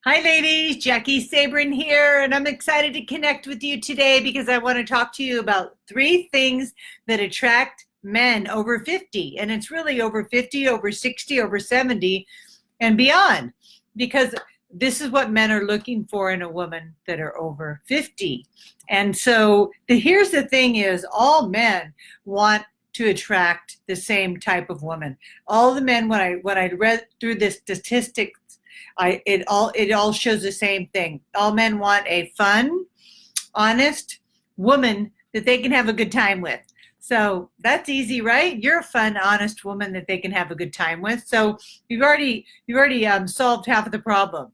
Hi ladies, Jackie Sabrin here, and I'm excited to connect with you today because I want to talk to you about 3 things that attract men over 50. And it's really over 50, over 60, over 70, and beyond. Because this is what men are looking for in a woman that are over 50. And so here's the thing is all men want to attract the same type of woman. All the men, when I read through this statistics, it all shows the same thing. All men want a fun, honest woman that they can have a good time with. So that's easy, right? You're a fun, honest woman that they can have a good time with. So you've already solved half of the problem.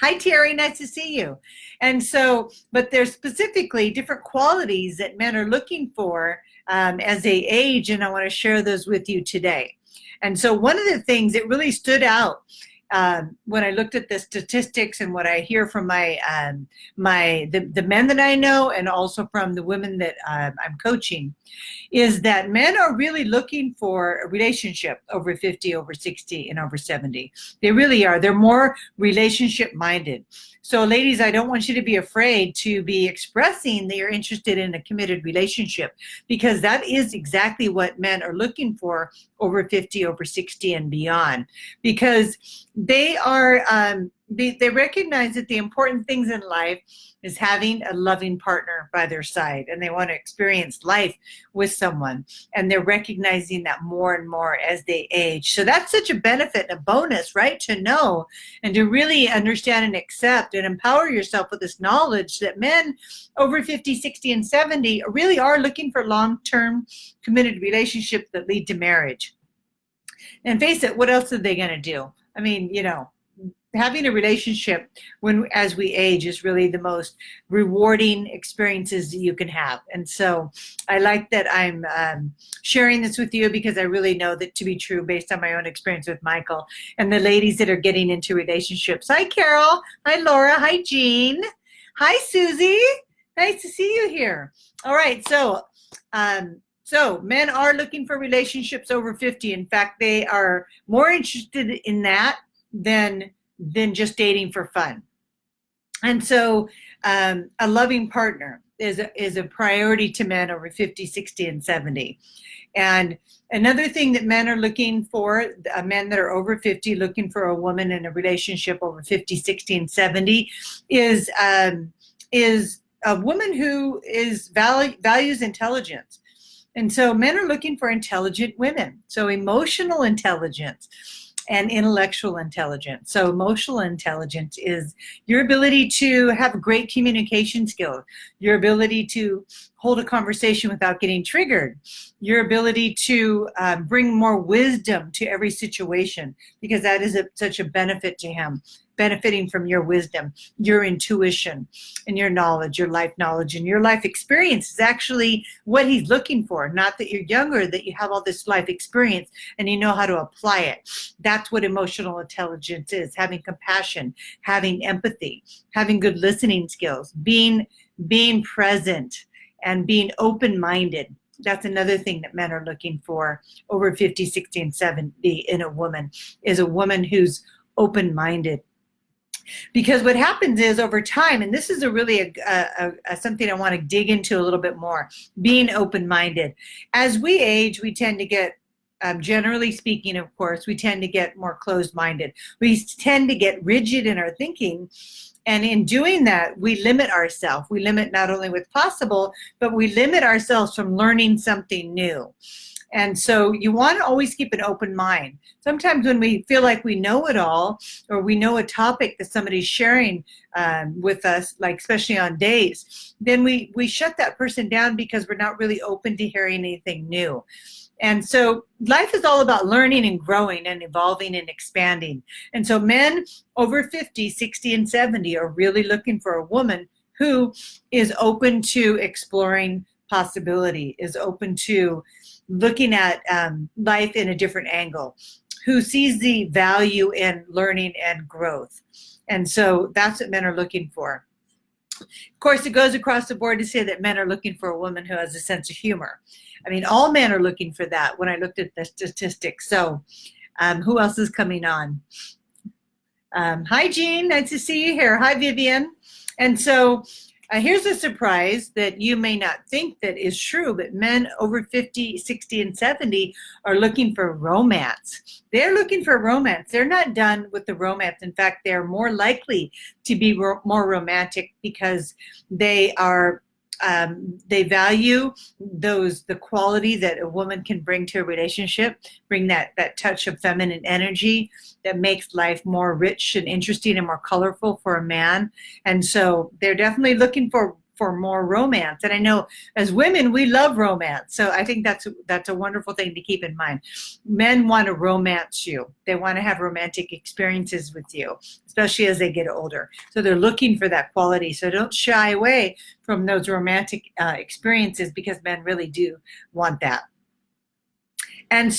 Hi, Terry. Nice to see you. And so, but there's specifically different qualities that men are looking for as they age, and I want to share those with you today. And so, one of the things that really stood out when I looked at the statistics and what I hear from the men that I know and also from the women that I'm coaching is that men are really looking for a relationship over 50, over 60, and over 70. They really are. They're more relationship minded. So ladies, I don't want you to be afraid to be expressing that you're interested in a committed relationship, because that is exactly what men are looking for over 50, over 60, and beyond, because they are they recognize that the important things in life is having a loving partner by their side, and they want to experience life with someone, and they're recognizing that more and more as they age. So that's such a benefit and a bonus, right, to know and to really understand and accept and empower yourself with this knowledge that men over 50, 60, and 70 really are looking for long-term committed relationships that lead to marriage. And face it, what else are they going to do? I mean, having a relationship as we age is really the most rewarding experiences that you can have. And so I like that I'm sharing this with you, because I really know that to be true based on my own experience with Michael and the ladies that are getting into relationships. Hi, Carol. Hi, Laura. Hi, Jean. Hi, Susie. Nice to see you here. All right. So men are looking for relationships over 50. In fact, they are more interested in that than just dating for fun. And so a loving partner is a priority to men over 50, 60, and 70. And another thing that men are looking for, men that are over 50 looking for a woman in a relationship over 50, 60, and 70 is a woman who values intelligence. And so men are looking for intelligent women. So emotional intelligence and intellectual intelligence. So emotional intelligence is your ability to have great communication skills, your ability to hold a conversation without getting triggered, your ability to bring more wisdom to every situation, because that is such a benefit to him, benefiting from your wisdom, your intuition, and your knowledge, your life knowledge, and your life experience is actually what he's looking for. Not that you're younger, that you have all this life experience and you know how to apply it. That's what emotional intelligence is: having compassion, having empathy, having good listening skills, being present, and being open-minded. That's another thing that men are looking for over 50, 60, and 70 in a woman, is a woman who's open-minded. Because what happens is over time, and this is something I want to dig into a little bit more, being open-minded. As we age, we tend to get, generally speaking, of course, we tend to get more closed-minded. We tend to get rigid in our thinking. And in doing that, we limit ourselves. We limit not only what's possible, but we limit ourselves from learning something new. And so you want to always keep an open mind. Sometimes when we feel like we know it all, or we know a topic that somebody's sharing with us, like especially on days, then we shut that person down because we're not really open to hearing anything new. And so life is all about learning and growing and evolving and expanding. And so men over 50, 60, and 70 are really looking for a woman who is open to exploring possibility, is open to looking at life in a different angle, who sees the value in learning and growth. And so that's what men are looking for. Of course, it goes across the board to say that men are looking for a woman who has a sense of humor. I mean, all men are looking for that when I looked at the statistics. So who else is coming on? Hi, Jean. Nice to see you here. Hi, Vivian. And so here's a surprise that you may not think that is true, but men over 50, 60, and 70 are looking for romance. They're looking for romance. They're not done with the romance. In fact, they're more likely to be more romantic because they are they value the quality that a woman can bring to a relationship, bring that touch of feminine energy that makes life more rich and interesting and more colorful for a man. And so they're definitely looking for more romance. And I know as women, we love romance. So I think that's a wonderful thing to keep in mind. Men want to romance you. They want to have romantic experiences with you, especially as they get older. So they're looking for that quality. So don't shy away from those romantic experiences, because men really do want that. And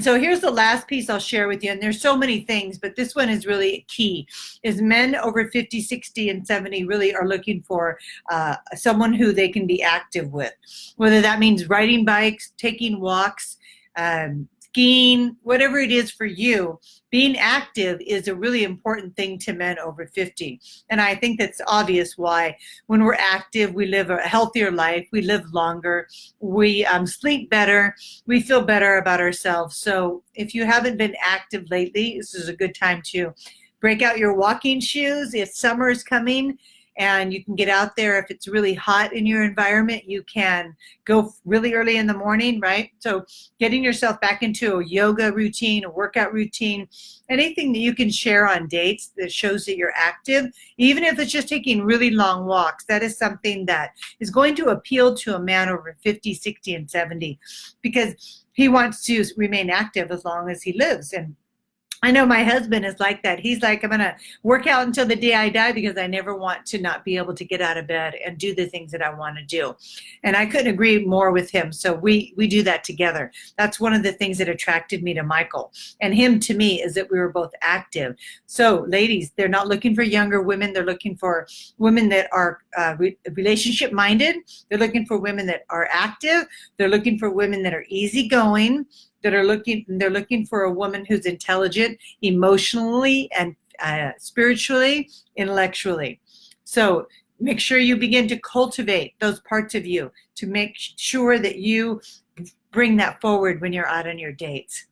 so here's the last piece I'll share with you. And there's so many things, but this one is really key, is men over 50, 60, and 70 really are looking for someone who they can be active with, whether that means riding bikes, taking walks, skiing, whatever it is for you. Being active is a really important thing to men over 50. And I think that's obvious why. When we're active, we live a healthier life, we live longer, we sleep better, we feel better about ourselves. So if you haven't been active lately, this is a good time to break out your walking shoes. If summer is coming, and you can get out there. If it's really hot in your environment, you can go really early in the morning, right? So getting yourself back into a yoga routine, a workout routine, anything that you can share on dates that shows that you're active, even if it's just taking really long walks, that is something that is going to appeal to a man over 50, 60, and 70, because he wants to remain active as long as he lives. And I know my husband is like that. He's like, I'm going to work out until the day I die because I never want to not be able to get out of bed and do the things that I want to do. And I couldn't agree more with him. So we do that together. That's one of the things that attracted me to Michael and him to me, is that we were both active. So ladies, they're not looking for younger women. They're looking for women that are relationship minded. They're looking for women that are active. They're looking for women that are easygoing. They're looking for a woman who's intelligent emotionally and spiritually, intellectually. So make sure you begin to cultivate those parts of you to make sure that you bring that forward when you're out on your dates.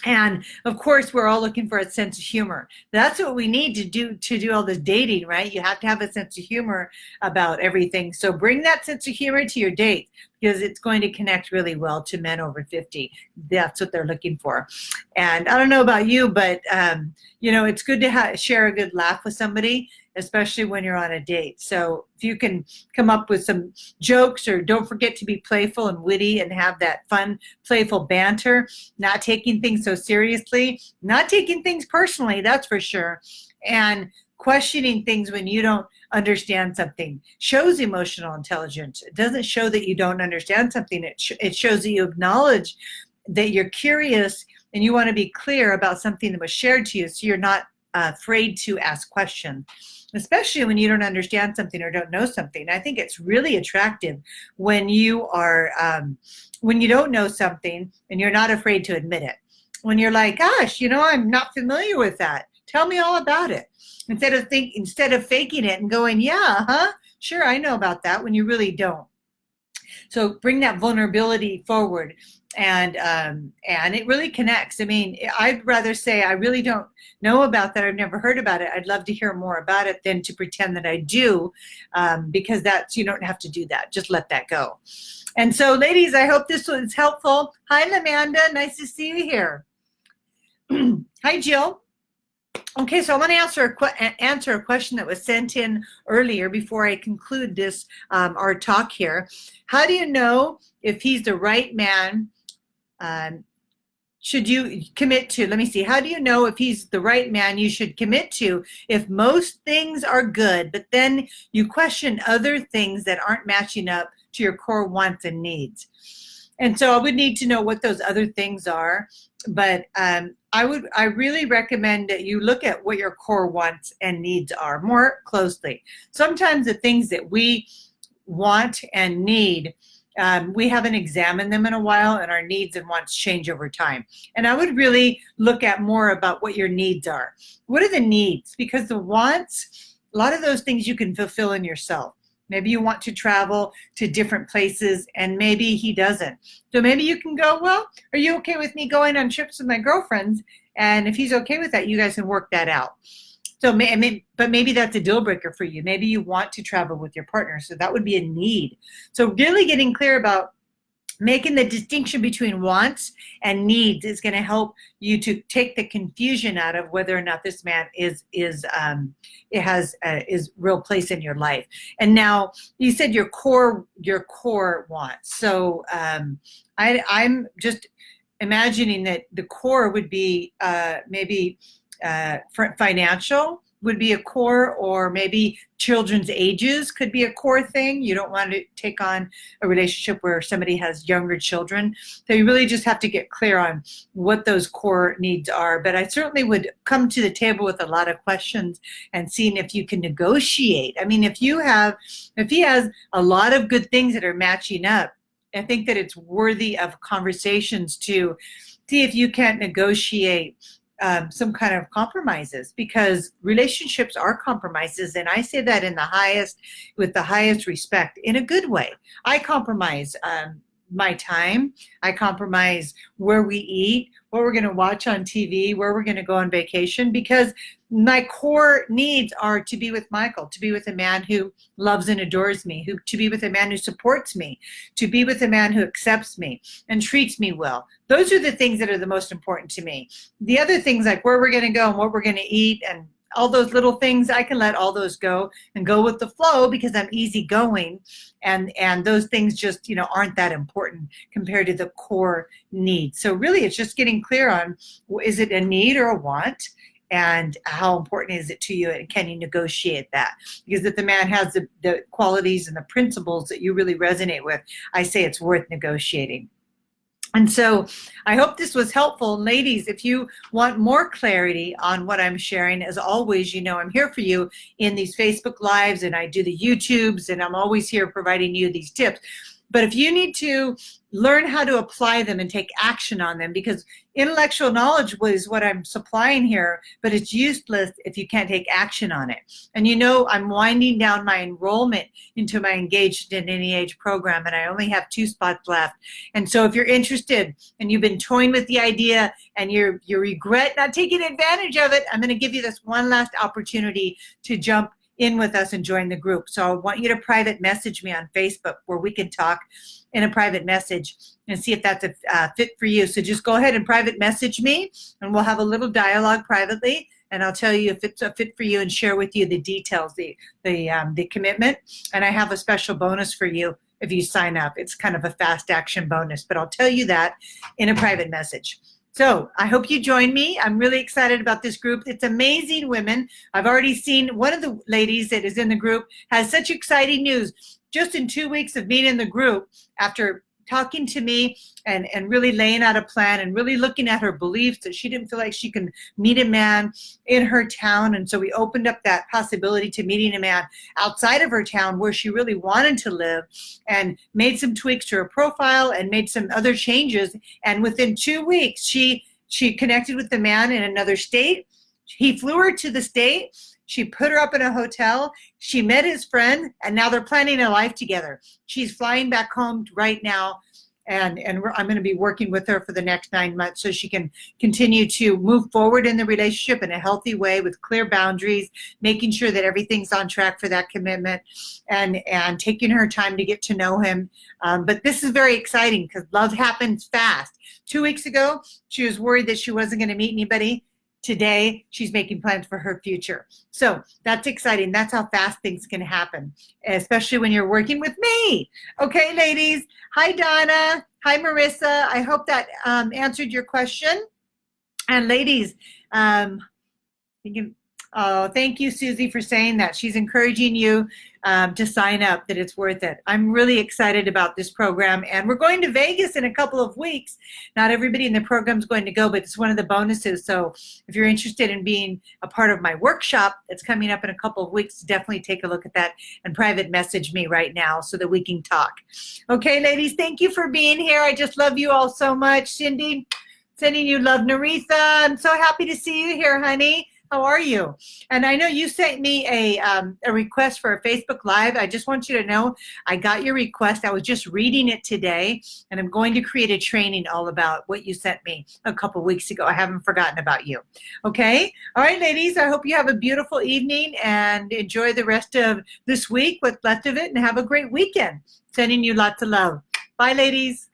And of course, we're all looking for a sense of humor. That's what we need to do all this dating, right? You have to have a sense of humor about everything. So bring that sense of humor to your date, because it's going to connect really well to men over 50. That's what they're looking for. And I don't know about you, but it's good to share a good laugh with somebody, especially when you're on a date. So if you can come up with some jokes, or don't forget to be playful and witty and have that fun, playful banter, not taking things so seriously, not taking things personally, that's for sure, and questioning things when you don't understand something shows emotional intelligence. It doesn't show that you don't understand something. It shows that you acknowledge that you're curious and you want to be clear about something that was shared to you, so you're not afraid to ask questions, especially when you don't understand something or don't know something. I think it's really attractive when you are when you don't know something and you're not afraid to admit it. When you're like, gosh, I'm not familiar with that. Tell me all about it. Instead of faking it and going, yeah, sure, I know about that, when you really don't. So bring that vulnerability forward, and it really connects. I mean, I'd rather say I really don't know about that, I've never heard about it. I'd love to hear more about it than to pretend that I do, because you don't have to do that. Just let that go. And so, ladies, I hope this was helpful. Hi, Amanda. Nice to see you here. Hi, Jill. Okay, so I want to answer a question that was sent in earlier before I conclude this our talk here. How do you know if he's the right man? Should you commit to? Let me see. How do you know if he's the right man you should commit to if most things are good, but then you question other things that aren't matching up to your core wants and needs? And so I would need to know what those other things are. But I really recommend that you look at what your core wants and needs are more closely. Sometimes the things that we want and need we haven't examined them in a while, and our needs and wants change over time. And I would really look at more about what your needs are. What are the needs? Because the wants, a lot of those things you can fulfill in yourself. Maybe you want to travel to different places, and maybe he doesn't. So maybe you can go, well, are you okay with me going on trips with my girlfriends? And if he's okay with that, you guys can work that out. So, but maybe that's a deal breaker for you. Maybe you want to travel with your partner, so that would be a need. So really getting clear about making the distinction between wants and needs is going to help you to take the confusion out of whether or not this man is real place in your life. And now you said your core wants. So I'm just imagining that the core would be maybe financial would be a core, or maybe children's ages could be a core thing. You don't want to take on a relationship where somebody has younger children. So you really just have to get clear on what those core needs are. But I certainly would come to the table with a lot of questions and seeing if you can negotiate. I mean, if he has a lot of good things that are matching up, I think that it's worthy of conversations to see if you can't negotiate some kind of compromises, because relationships are compromises. And I say that with the highest respect, in a good way. I compromise my time. I compromise where we eat, what we're going to watch on TV, where we're going to go on vacation, because my core needs are to be with Michael, to be with a man who loves and adores me, to be with a man who supports me, to be with a man who accepts me and treats me well. Those are the things that are the most important to me. The other things, like where we're going to go and what we're going to eat and all those little things, I can let all those go and go with the flow because I'm easygoing, and those things just aren't that important compared to the core needs. So really, it's just getting clear on, is it a need or a want, and how important is it to you, and can you negotiate that? Because if the man has the qualities and the principles that you really resonate with, I say it's worth negotiating. And so I hope this was helpful. Ladies, if you want more clarity on what I'm sharing, as always, I'm here for you in these Facebook Lives, and I do the YouTubes, and I'm always here providing you these tips. But if you need to learn how to apply them and take action on them, because intellectual knowledge is what I'm supplying here, but it's useless if you can't take action on it. And I'm winding down my enrollment into my Engaged in Any Age program, and I only have 2 spots left. And so if you're interested and you've been toying with the idea and you regret not taking advantage of it, I'm going to give you this one last opportunity to jump in with us and join the group. So I want you to private message me on Facebook, where we can talk in a private message and see if that's a fit for you. So just go ahead and private message me, and we'll have a little dialogue privately, and I'll tell you if it's a fit for you and share with you the details, the commitment. And I have a special bonus for you if you sign up. It's kind of a fast action bonus, but I'll tell you that in a private message. So I hope you join me. I'm really excited about this group. It's amazing women. I've already seen one of the ladies that is in the group has such exciting news. Just in 2 weeks of being in the group, after talking to me and really laying out a plan and really looking at her beliefs, that she didn't feel like she can meet a man in her town. And so we opened up that possibility to meeting a man outside of her town where she really wanted to live, and made some tweaks to her profile and made some other changes. And within 2 weeks, she connected with the man in another state. He flew her to the state. She put her up in a hotel. She met his friend, and now they're planning a life together. She's flying back home right now, and I'm going to be working with her for the next 9 months so she can continue to move forward in the relationship in a healthy way with clear boundaries, making sure that everything's on track for that commitment, and taking her time to get to know him. But this is very exciting because love happens fast. 2 weeks ago, she was worried that she wasn't going to meet anybody. Today, she's making plans for her future. So that's exciting. That's how fast things can happen, especially when you're working with me. Okay, ladies. Hi, Donna. Hi, Marissa. I hope that answered your question. And ladies, Oh, thank you, Susie, for saying that. She's encouraging you to sign up, that it's worth it. I'm really excited about this program, and we're going to Vegas in a couple of weeks. Not everybody in the program is going to go, but it's one of the bonuses. So if you're interested in being a part of my workshop that's coming up in a couple of weeks, definitely take a look at that and private message me right now so that we can talk. Okay, ladies, thank you for being here. I just love you all so much. Cindy, sending you love. Naritha, I'm so happy to see you here, honey. How are you? And I know you sent me a request for a Facebook Live. I just want you to know I got your request. I was just reading it today, and I'm going to create a training all about what you sent me a couple weeks ago. I haven't forgotten about you. Okay? All right, ladies, I hope you have a beautiful evening and enjoy the rest of this week, what's left of it, and have a great weekend. Sending you lots of love. Bye, ladies.